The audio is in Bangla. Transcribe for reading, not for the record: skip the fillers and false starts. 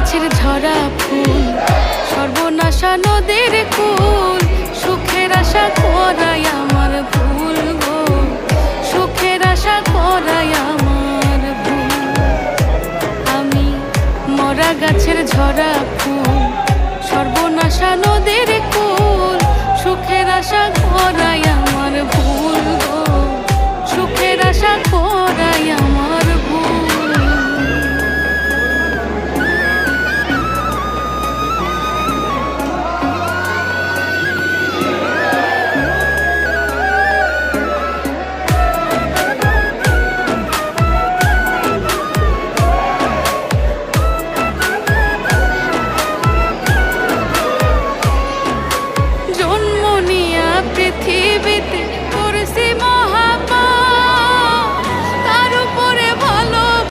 গাছের ঝরা ফুল, সর্বনাশা নদীর কুল, সুখের আশা করাই আমার ভুল গো, সুখের আশা করাই আমার ভুল। আমি মরা গাছের ঝরা ফুল, সর্বনাশা নদীর কুল, সুখের আশা করাই